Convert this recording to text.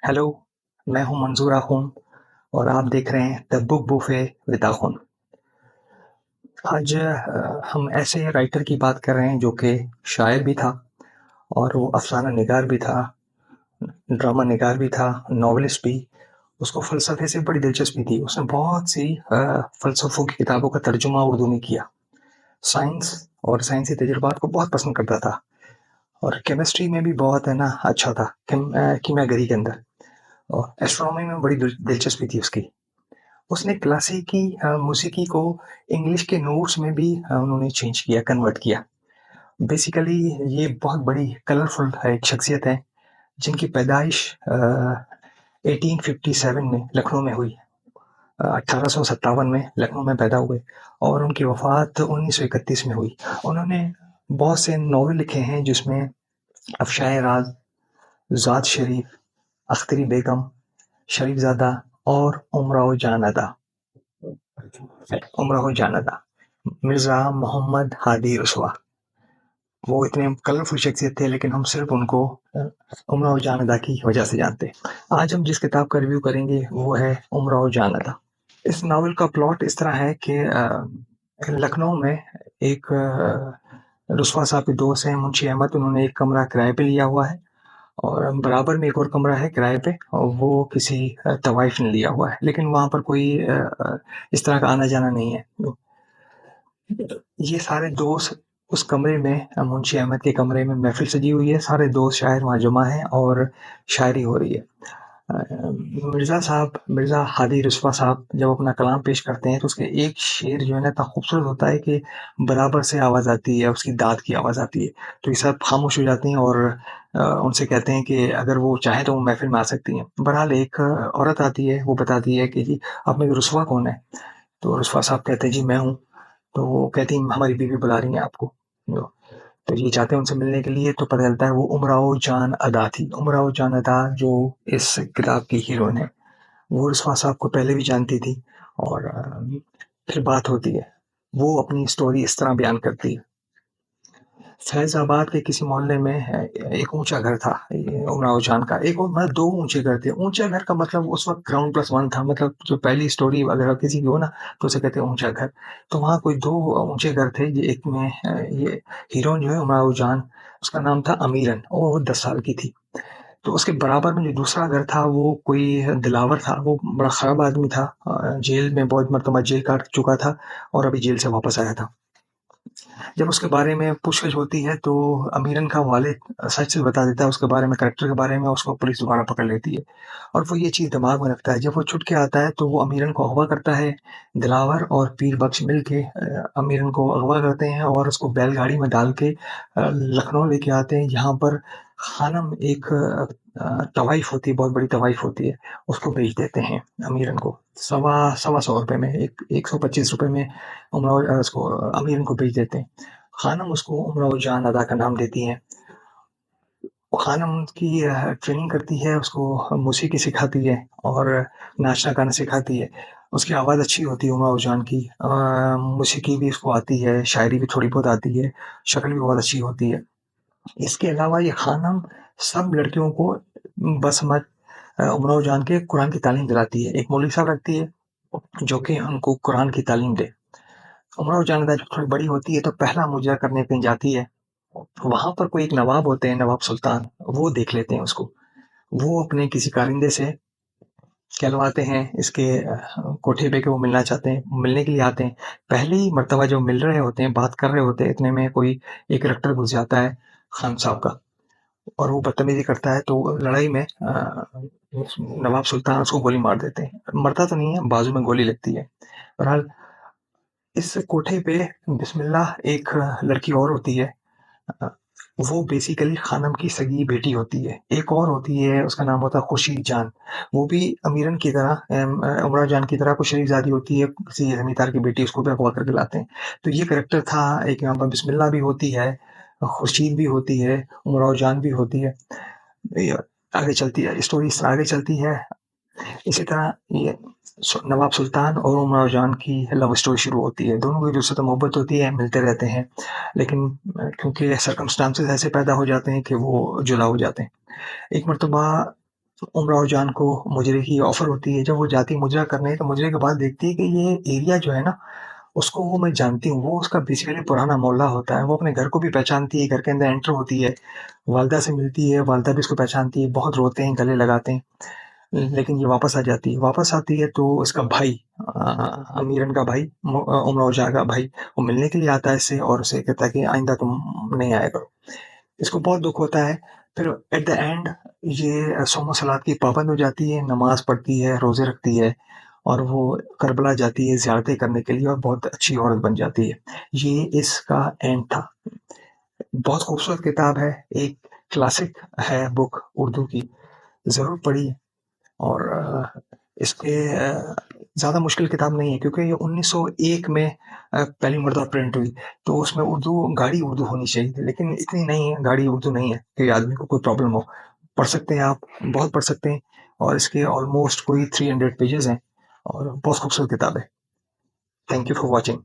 Hello, मैं हूँ मंजूर आख़ून और आप देख रहे हैं द बुक बुफे विद आख़ून। आज हम ऐसे राइटर की बात कर रहे हैं जो कि शायर भी था और वो अफ़साना निगार भी था, ड्रामा निगार भी था, नॉवेलिस्ट भी। उसको फ़लसफ़े से बड़ी दिलचस्पी थी। उसने बहुत सी फ़लसफ़ों की किताबों का तर्जुमा उर्दू में किया। साइंस और साइंसी तजुर्बात को बहुत पसंद करता था और केमिस्ट्री में भी बहुत अच्छा था, कीमियागरी के अंदर। और एस्ट्रोनॉमी में बड़ी दिलचस्पी थी उसकी। उसने क्लासिकी मौसीकी को इंग्लिश के नोट्स में भी उन्होंने चेंज किया, कन्वर्ट किया। बेसिकली ये बहुत बड़ी कलरफुल एक शख्सियत है जिनकी पैदाइश 1857 में लखनऊ में हुई। 1857 में लखनऊ में पैदा हुए और उनकी वफ़ात 1931 में हुई। उन्होंने बहुत से नॉवेल लिखे हैं जिसमें अफ़शाए राज़, ज़ात शरीफ, अख्तरी बेगम, शरीफज़ादा और उमराव जान अदा, मिर्ज़ा मोहम्मद हादी रसवा। वो इतने कलरफुल शख्सियत थे लेकिन हम सिर्फ उनको उमराव जान अदा की वजह से जानते हैं। आज हम जिस किताब का रिव्यू करेंगे वो है उमराव जान अदा। इस नावल का प्लॉट इस तरह है कि लखनऊ में एक रसवा साहब के दोस्त हैं मुंशी अहमद, उन्होंने एक कमरा किराए पे लिया हुआ है और बराबर में एक और कमरा है किराए पे और वो किसी तवाइफ ने लिया हुआ है, लेकिन वहाँ पर कोई इस तरह का आना जाना नहीं है। ये सारे दोस्त उस कमरे में मुंशी अहमद के कमरे में महफिल सजी हुई है, सारे दोस्त शायर वहाँ जमा हैं और शायरी हो रही है। मिर्ज़ा हादी रसवा साहब जब अपना कलाम पेश करते हैं तो उसके एक शेर जो है ना इतना खूबसूरत होता है कि बराबर से आवाज़ आती है, उसकी दाद की आवाज़ आती है। तो ये सब खामोश हो जाते हैं और उनसे कहते हैं कि अगर वो चाहें तो वो महफिल में आ सकती हैं। बहरहाल एक औरत आती है, वो बताती है कि जी आप में रसवा कौन है? तो रसवा साहब कहते हैं जी मैं हूँ। तो वो कहती हैं हमारी बीवी बुला रही है आपको। तो ये जाते हैं उनसे मिलने के लिए, तो पता चलता है वो उमराव जान अदा थी। उमराव जान अदा जो इस किताब की हीरोइन है, वो रसवा साहब को पहले भी जानती थी और फिर बात होती है। वो अपनी स्टोरी इस तरह बयान करती है। फैज़ाबाद के किसी मोहल्ले में एक ऊँचा घर था उमराव जान का। एक और मतलब 2 ऊँचे घर थे। ऊँचा घर का मतलब उस वक़्त ग्राउंड प्लस 1 था, मतलब जो पहली स्टोरी अगर किसी की हो ना तो उसे कहते हैं ऊँचा घर। तो वहाँ कोई 2 ऊँचे घर थे। ये एक में ये हीरोइन जो है उमराव जान, उसका नाम था अमीरन और वो 10 साल की थी। तो उसके बराबर में जो दूसरा घर था वो कोई दिलावर था, वो बड़ा ख़राब आदमी था। जेल में बहुत मर्तबा जेल काट चुका था और अभी जेल से वापस आया था। जब उसके बारे में पूछताछ होती है तो अमीरन का वालिद सच-सच बता देता है उसके बारे में, कैरेक्टर के बारे में। उसको पुलिस दोबारा पकड़ लेती है और वो ये चीज़ दिमाग में रखता है। जब वो छुट के आता है तो वो अमीरन को अगवा करता है। दिलावर और पीर बख्श मिल के अमीरन को अगवा करते हैं और उसको बैलगाड़ी में डाल के लखनऊ लेके आते हैं, जहाँ पर खानम एक तवाइफ होती है, बहुत बड़ी तवाइफ होती है, उसको बेच देते हैं अमीरन को। सवा सौ रुपए में, एक ₹125 में उसको अमीरन को बेच देते हैं। खानम उसको उमराव जान अदा का नाम देती हैं। खानम उसकी ट्रेनिंग करती है, उसको मौसीकी सिखाती है और नाचना गाना सिखाती है। उसकी आवाज़ अच्छी होती है उमराव जान की। मौसीकी भी उसको आती है, शायरी भी थोड़ी बहुत आती है, शक्ल भी बहुत अच्छी होती है। इसके अलावा ये खानम सब लड़कियों को बसमत उमराव जान के कुरान की तालीम दिलाती है। एक मौलवी साहब रखती है जो कि उनको कुरान की तालीम दे। उमराव जान अदा जब थोड़ी बड़ी होती है तो पहला मुजरा करने कहीं जाती है। वहाँ पर कोई एक नवाब होते हैं, नवाब सुल्तान, वो देख लेते हैं उसको। वो अपने किसी कारिंदे से कहलवाते हैं इसके कोठे पे कि वो मिलना चाहते हैं, मिलने के लिए आते हैं। पहली मर्तबा जब मिल रहे होते हैं, बात कर रहे होते हैं, इतने में कोई एक रट्टर घुस जाता है खान साहब का और वो बदतमीज़ी करता है, तो लड़ाई में नवाब सुल्तान उसको गोली मार देते हैं। मरता तो नहीं है, बाजू में गोली लगती है। बहरहाल इस कोठे पे बिस्मिल्लाह एक लड़की और होती है। अ, वो बेसिकली खानम की सगी बेटी होती है। एक और होती है, उसका नाम होता है खुर्शीद जान। वो भी अमीरन की तरह उमराव जान की तरह कोई शरीफज़ादी होती है, किसी ज़मींदार की बेटी, उसको भी अगवा करके लाते हैं। तो ये कैरेक्टर था। एक यहाँ पर बिस्मिल्लाह भी होती है, खुर्शीद भी होती है, उमराव जान भी होती है। ये आगे चलती है, स्टोरी इस तरह आगे चलती है। इसी तरह ये नवाब सुल्तान और उमराव जान की लव स्टोरी शुरू होती है। दोनों को एक-दूसरे से मोहब्बत होती है, मिलते रहते हैं, लेकिन क्योंकि सर्कमस्टांसेस ऐसे पैदा हो जाते हैं कि वो जुदा हो जाते हैं। एक मर्तबा उमराव जान को मुजरे की ऑफ़र होती है। जब वो जाती है मुजरा करने, तो मुजरे के बाद देखती है कि ये एरिया जो है ना, उसको वो मैं जानती हूँ। वो उसका बेसिकली पुराना मोहल्ला होता है। वो अपने घर को भी पहचानती है, घर के अंदर एंटर होती है, वालिदा से मिलती है, वालिदा भी उसको पहचानती है, बहुत रोते हैं, गले लगाते हैं। लेकिन ये वापस आ जाती है। वापस आती है तो इसका भाई मीरन का भाई उमराव जहाँ का भाई, वो मिलने के लिए आता है इससे और उसे कहता है कि आइंदा तुम नहीं आया करो। इसको बहुत दुःख होता है। फिर एट द एंड ये सोमो सलात की पाबंद हो जाती है, नमाज़ पढ़ती है, रोज़े रखती है और वो करबला जाती है ज़ियारतें करने के लिए और बहुत अच्छी औरत बन जाती है। ये इसका एंड था। बहुत खूबसूरत किताब है, एक क्लासिक है बुक उर्दू की, ज़रूर पढ़िए। और इसके ज़्यादा मुश्किल किताब नहीं है क्योंकि ये 1901 में पहली मर्तबा प्रिंट हुई, तो उसमें उर्दू गाढ़ी उर्दू होनी चाहिए थी, लेकिन इतनी नहीं है, गाढ़ी उर्दू नहीं है कि आदमी को कोई प्रॉब्लम हो। पढ़ सकते हैं आप, बहुत पढ़ सकते हैं और इसके ऑलमोस्ट कोई 300 पेजेज़ हैं और बहुत खूबसूरत किताब है। Thank you for watching.